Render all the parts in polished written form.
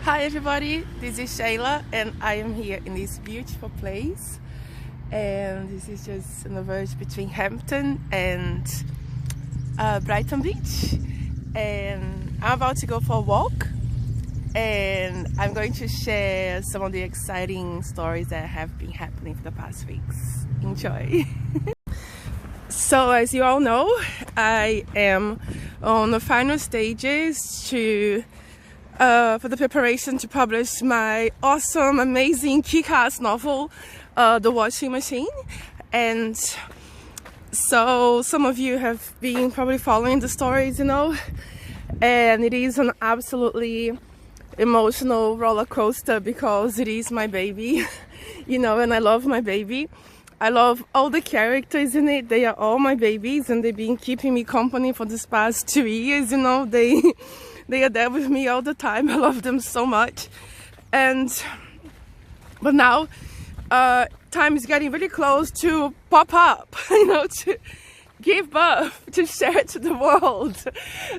Hi everybody, this is Shailla and I am here in this beautiful place, and this is just on the verge between Hampton and Brighton Beach, and I'm about to go for a walk and I'm going to share some of the exciting stories that have been happening for the past weeks. Enjoy! So as you all know, I am on the final stages for the preparation to publish my awesome, amazing, kick-ass novel, The Washing Machine. And so some of you have been probably following the stories, and it is an absolutely emotional roller coaster because it is my baby, and I love my baby. I love all the characters in it. They are all my babies and they've been keeping me company for this past 2 years, They are there with me all the time. I love them so much. But now time is getting really close to pop up, to give birth, to share it to the world.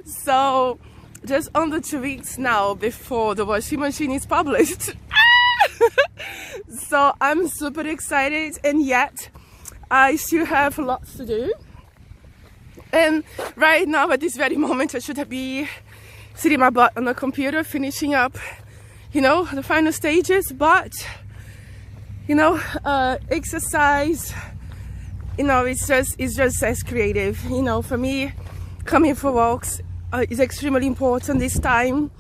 So just under 2 weeks now before The Washing Machine is published. So I'm super excited, and yet I still have lots to do. And right now at this very moment I should be sitting my butt on the computer finishing up the final stages, but exercise, it's just as creative. For me, coming for walks is extremely important this time.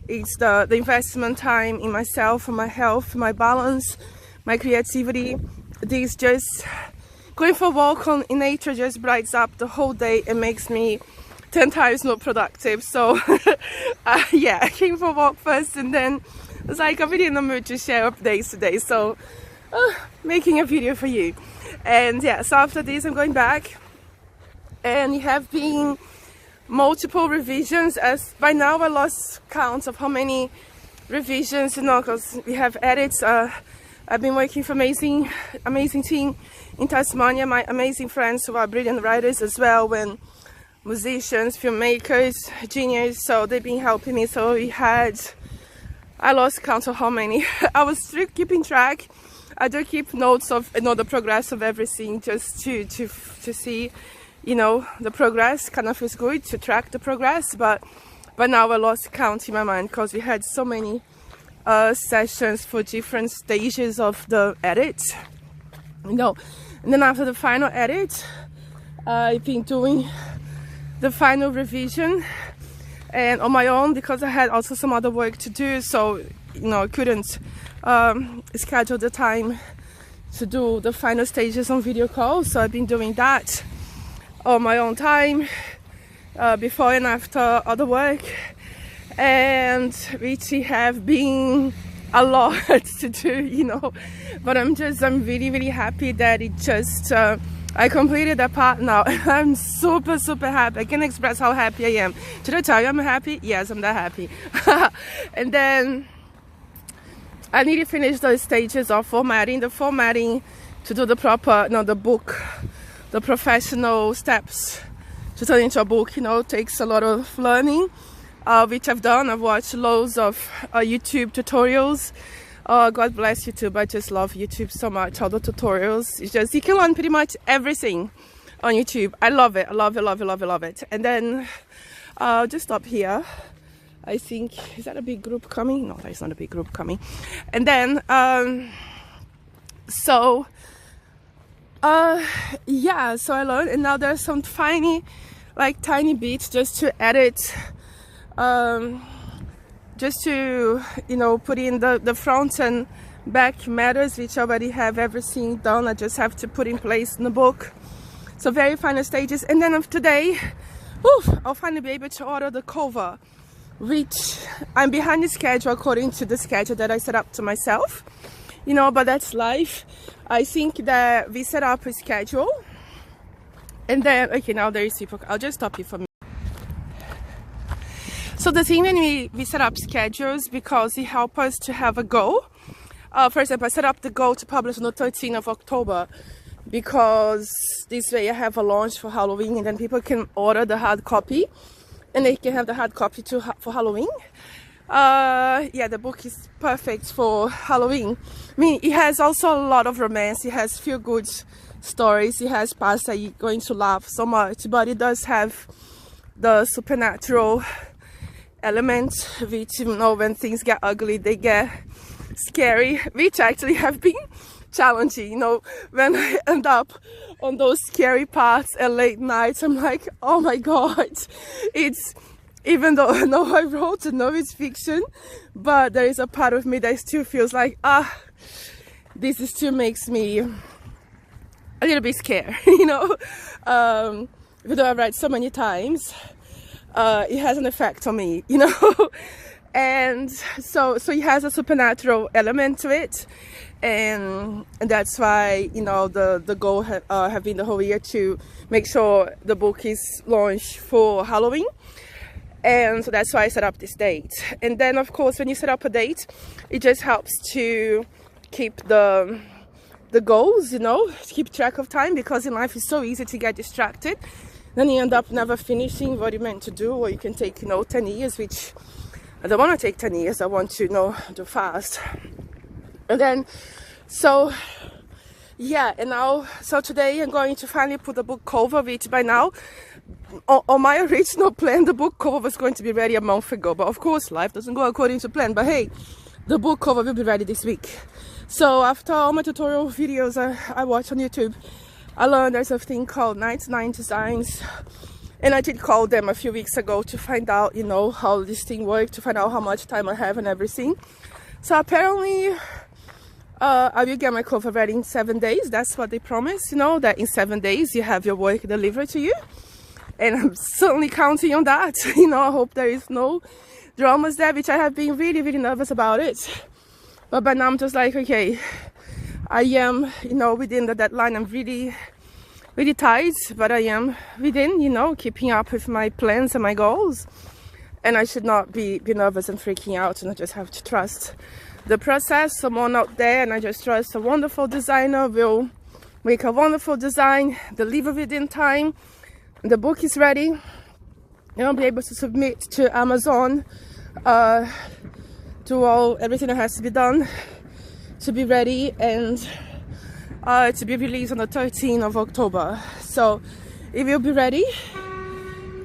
It's the investment time in myself, my health, my balance, my creativity. This just going for a walk in nature just brightens up the whole day and makes me 10 times more productive. So yeah, I came for a walk first and then I was like, I'm really in the mood to share updates today, so making a video for you. And yeah, so after this I'm going back, and it have been multiple revisions, as by now I lost count of how many revisions, because we have edits. I've been working for amazing team in Tasmania, my amazing friends who are brilliant writers as well, and musicians, filmmakers, genius, so they've been helping me. So I lost count of how many. I was still keeping track. I do keep notes of the progress of everything, just to see the progress. Kind of feels good to track the progress, but now I lost count in my mind because we had so many sessions for different stages of the edit, and then after the final edit I've been doing the final revision and on my own, because I had also some other work to do, so I couldn't schedule the time to do the final stages on video calls. So I've been doing that on my own time, before and after other work, and which have been a lot to do, but I'm really happy that it just I completed that part now. I'm super happy. I can't express how happy I am. Should I tell you I'm happy? Yes, I'm that happy. And then I need to finish those stages of formatting. The formatting to do the proper, the professional steps to turn into a book, takes a lot of learning, which I've done. I've watched loads of YouTube tutorials. God bless YouTube. I just love YouTube so much. All the tutorials, it's just, you can learn pretty much everything on YouTube. I love it. I love it. And then I'll just stop here. I think, is that a big group coming? No, that's not a big group coming. And then yeah, so I learned, and now there's some tiny bits just to edit, just to put in the front and back matters, which I already have everything done. I just have to put in place in the book. So very final stages. And then of today, I'll finally be able to order the cover, which I'm behind the schedule according to the schedule that I set up to myself, but that's life. I think that we set up a schedule, and then okay, now there is people. I'll just stop you for a minute. So the thing when we set up schedules, because it helps us to have a goal. For example, I set up the goal to publish on the 13th of October because this way I have a launch for Halloween, and then people can order the hard copy and they can have the hard copy for Halloween. Yeah, the book is perfect for Halloween. I mean, it has also a lot of romance. It has feel good stories. It has parts that you're going to laugh so much, but it does have the supernatural element, which, you know, when things get ugly, they get scary, which actually have been challenging. You know, when I end up on those scary parts at late nights, I'm like, oh my god, it's, even though I know I wrote and know it's fiction, but there is a part of me that still feels like, this still makes me a little bit scared, you know. Even though I've read so many times, it has an effect on me, you know. And so it has a supernatural element to it, and that's why, you know, the goal have been the whole year to make sure the book is launched for Halloween. And so that's why I set up this date. And then, of course, when you set up a date, it just helps to keep the goals, you know, to keep track of time, because in life it's so easy to get distracted. Then you end up never finishing what you meant to do, or you can take, you know, 10 years, which I don't want to take 10 years. I want to, you know, do fast. And then, so yeah, and now, so today I'm going to finally put the book cover, which by now, on my original plan, the book cover was going to be ready a month ago, but of course life doesn't go according to plan. But hey, the book cover will be ready this week. So after all my tutorial videos I watch on YouTube, I learned there's a thing called 99 designs, and I did call them a few weeks ago to find out, you know, how this thing worked, to find out how much time I have and everything. So apparently I will get my cover ready in 7 days. That's what they promised, you know, that in 7 days you have your work delivered to you. And I'm certainly counting on that. You know, I hope there is no dramas there, which I have been really, really nervous about it. But by now I'm just like, okay, I am, you know, within the deadline. I'm really, really tight, but I am within, you know, keeping up with my plans and my goals. And I should not be nervous and freaking out, and I just have to trust the process. Someone out there, and I just trust a wonderful designer will make a wonderful design, deliver within time. The book is ready, and I'll be able to submit to Amazon, do everything that has to be done to be ready, and to be released on the 13th of October. So it will be ready,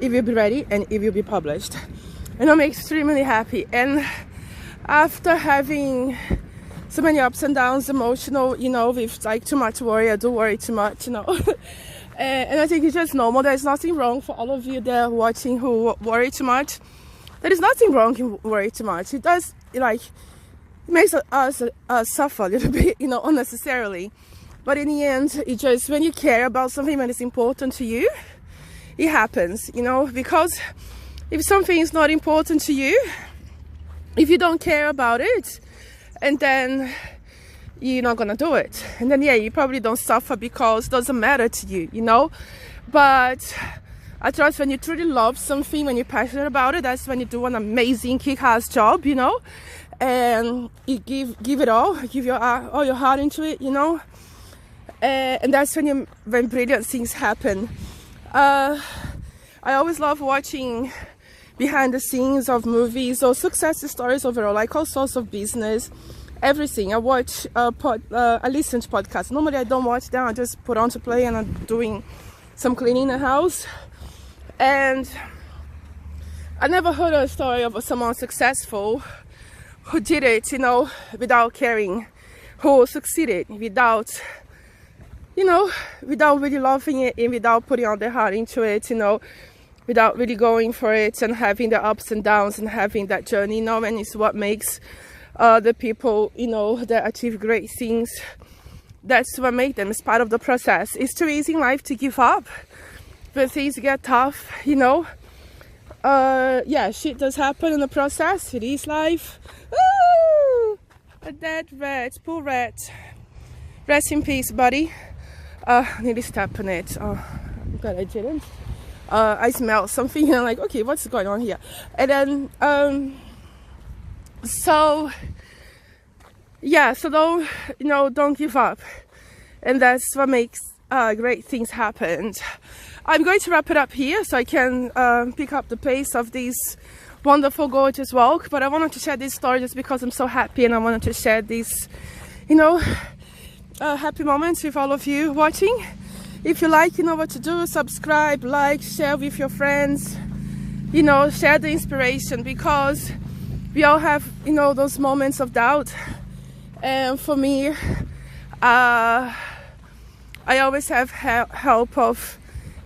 and it will be published. And I'm extremely happy. And after having so many ups and downs, emotional, you know, with like too much worry, I do worry too much, you know. And I think it's just normal. There's nothing wrong for all of you there watching who worry too much. There is nothing wrong in worry too much. It does, like, it makes us suffer a little bit, you know, unnecessarily. But in the end, it just, when you care about something that is important to you, it happens, you know. Because if something is not important to you, if you don't care about it, and then you're not gonna do it, and then yeah, you probably don't suffer because it doesn't matter to you, you know. But I trust when you truly love something, when you're passionate about it, that's when you do an amazing kick-ass job, you know, and you give it all, give all your heart into it, you know. And that's when brilliant things happen. I always love watching behind the scenes of movies or success stories overall, like all sorts of business, everything. I watch I listen to podcasts. Normally I don't watch them, I just put on to play and I'm doing some cleaning in the house. And I never heard a story of someone successful who did it, you know, without caring, who succeeded without, you know, without really loving it and without putting all their heart into it, you know, without really going for it and having the ups and downs and having that journey, you know. And it's what makes the people, you know, that achieve great things, that's what makes them. It's part of the process. It's too easy in life to give up when things get tough, you know. Yeah, shit does happen in the process. It is life. Woo! A dead rat, poor rat. Rest in peace, buddy. I nearly stepped on it. Oh, I'm glad I didn't. I smelled something and I'm like, okay, what's going on here? And then, so yeah, so don't, you know, don't give up. And that's what makes great things happen. I'm going to wrap it up here so I can pick up the pace of these wonderful, gorgeous walk. But I wanted to share this story just because I'm so happy, and I wanted to share these, happy moments with all of you watching. If you like, you know what to do. Subscribe, like, share with your friends. Share the inspiration, because we all have, those moments of doubt. And for me, I always have help of,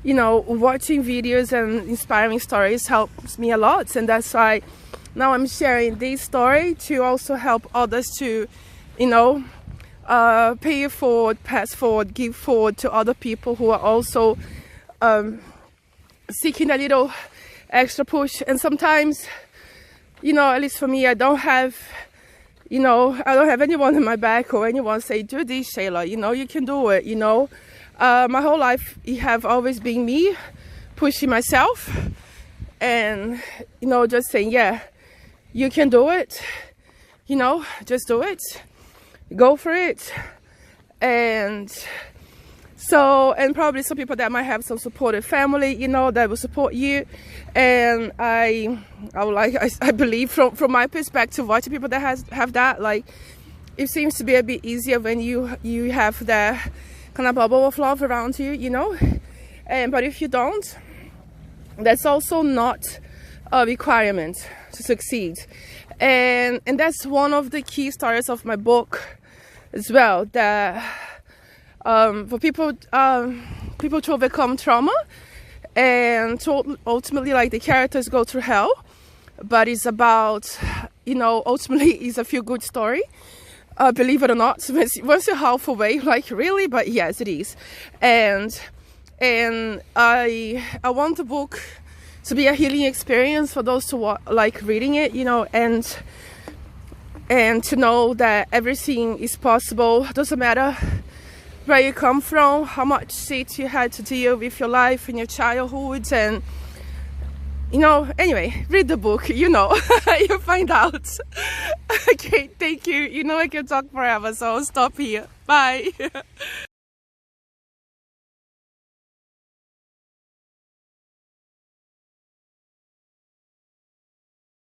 watching videos and inspiring stories helps me a lot. And that's why now I'm sharing this story to also help others to, pay it forward, pass forward, give forward to other people who are also seeking a little extra push. And sometimes, at least for me, I don't have anyone in my back or anyone say, do this, Shailla, you can do it, My whole life, it have always been me pushing myself and, just saying, yeah, you can do it, just do it, go for it. And probably some people that might have some supportive family, that will support you. And I believe from my perspective, watching people that have that, like, it seems to be a bit easier when you have that kind of bubble of love around you, but if you don't, that's also not a requirement to succeed. And that's one of the key stories of my book as well, that for people to overcome trauma and to ultimately, like, the characters go through hell, but it's about, ultimately it's a feel-good story. Believe it or not, once you're half away, like, really, but yes, it is. And I want the book to be a healing experience for those who like reading it, and to know that everything is possible. It doesn't matter where you come from, how much shit you had to deal with your life in your childhood, and anyway, read the book, you'll find out. Okay, thank you. I can talk forever, so I'll stop here. Bye.